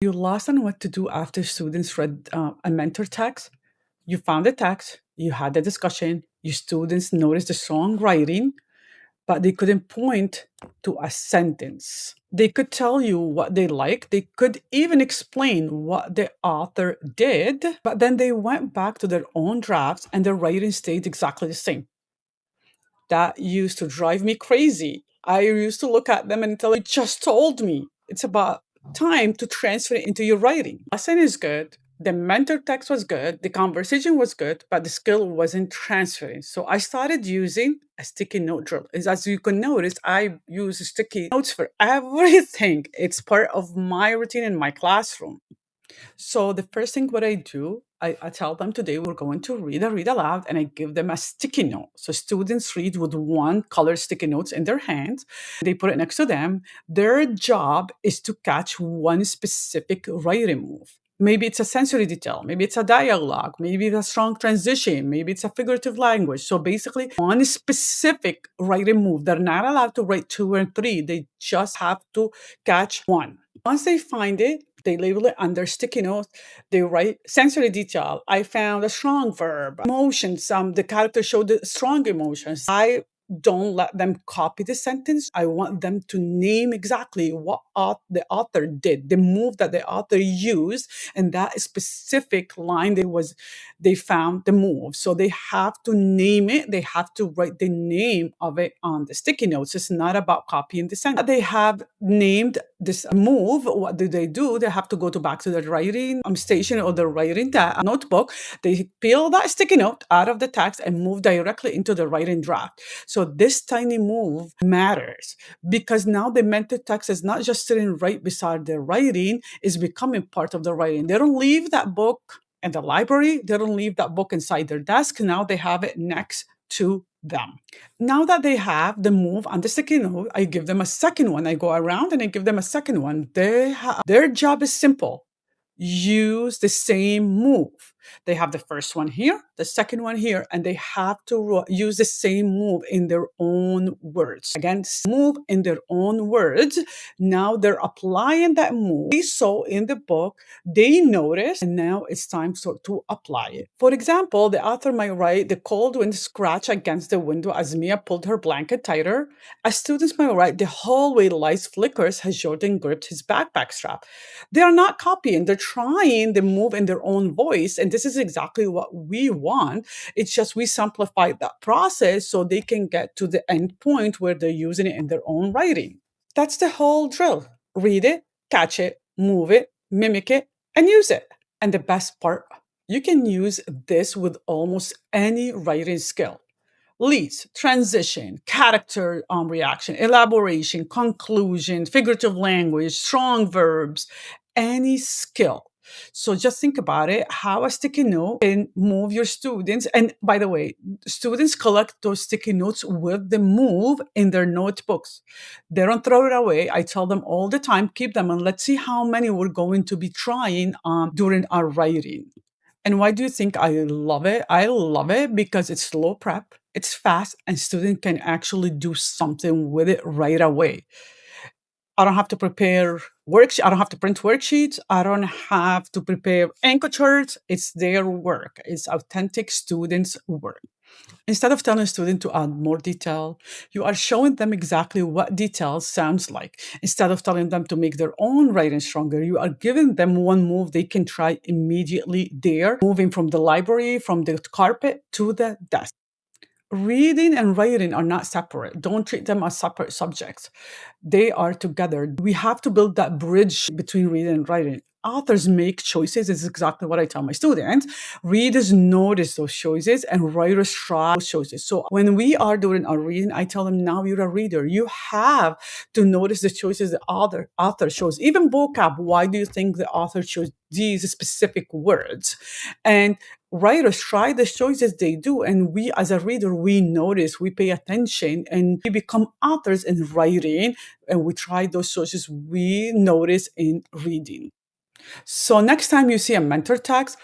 You lost on what to do after students read a mentor text. You found the text, you had the discussion, your students noticed the strong writing, but they couldn't point to a sentence. They could tell you what they like. They could even explain what the author did, but then they went back to their own drafts and their writing stayed exactly the same. That used to drive me crazy. I used to look at them and tell them, you just told me. It's about time to transfer it into your writing. Lesson is good. The mentor text was good. The conversation was good, but the skill wasn't transferring. So I started using a sticky note drill. As you can notice, I use sticky notes for everything. It's part of my routine in my classroom. So the first thing what I do, I tell them today we're going to read aloud, and I give them a sticky note. So students read with one colored sticky notes in their hands. They put it next to them. Their job is to catch one specific writing move. Maybe it's a sensory detail, maybe it's a dialogue, maybe it's a strong transition, maybe it's a figurative language. So basically, one specific writing move. They're not allowed to write two or three. They just have to catch one. Once they find it, they label it under sticky notes. They write sensory detail. I found a strong verb. Emotions. The character showed the strong emotions. I don't let them copy the sentence. I want them to name exactly what the author did, the move that the author used, and that specific line they found the move. So they have to name it. They have to write the name of it on the sticky notes. It's not about copying the sentence. They have named this move. What do? They have to go back to the writing station or the writing notebook. They peel that sticky note out of the text and move directly into the writing draft. So this tiny move matters because now the mentor text is not just sitting right beside the writing, it's becoming part of the writing. They don't leave that book in the library. They don't leave that book inside their desk. Now they have it next to them. Now that they have the move on the sticky note, I give them a second one. I go around and I give them a second one. Their job is simple. Use the same move. They have the first one here, the second one here, and they have to use the same move in their own words. Again, move in their own words. Now they're applying that move they saw in the book, they notice, and now it's time to apply it. For example, the author might write, the cold wind scratched against the window as Mia pulled her blanket tighter. As students might write, the hallway lights flickers as Jordan gripped his backpack strap. They are not copying, they're trying to move in their own voice. And this is exactly what we want. It's just we simplify that process so they can get to the end point where they're using it in their own writing. That's the whole drill. Read it, catch it, move it, mimic it, and use it. And the best part, you can use this with almost any writing skill. Leads, transition, character reaction, elaboration, conclusion, figurative language, strong verbs, any skill. So just think about it, how a sticky note can move your students. And by the way, students collect those sticky notes with the move in their notebooks. They don't throw it away. I tell them all the time, keep them and let's see how many we're going to be trying during our writing. And why do you think I love it? I love it because it's low prep, it's fast, and students can actually do something with it right away. I don't have to prepare worksheets. I don't have to print worksheets. I don't have to prepare anchor charts. It's their work. It's authentic students' work. Instead of telling a student to add more detail, you are showing them exactly what detail sounds like. Instead of telling them to make their own writing stronger, you are giving them one move they can try immediately there, moving from the library, from the carpet to the desk. Reading and writing are not separate. Don't treat them as separate subjects. They are together. We have to build that bridge between reading and writing. Authors make choices. This is exactly what I tell my students. Readers notice those choices and writers try those choices. So when we are doing our reading, I tell them, now you're a reader. You have to notice the choices the author shows. Even vocab, why do you think the author chose these specific words? And writers try the choices they do, and we as a reader, we notice, we pay attention, and we become authors in writing, and we try those choices we notice in reading. So next time you see a mentor text,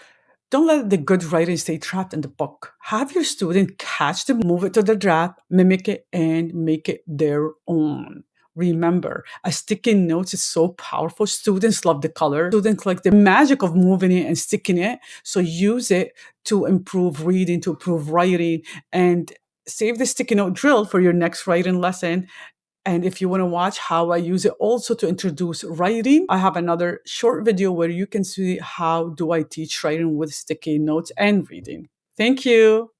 don't let the good writing stay trapped in the book. Have your student catch the move it to the draft, mimic it, and make it their own. Remember, a sticky notes is so powerful. Students love the color. Students like the magic of moving it and sticking it. So use it to improve reading, to improve writing, and save the sticky note drill for your next writing lesson. And if you want to watch how I use it also to introduce writing, I have another short video where you can see how do I teach writing with sticky notes and reading. Thank you.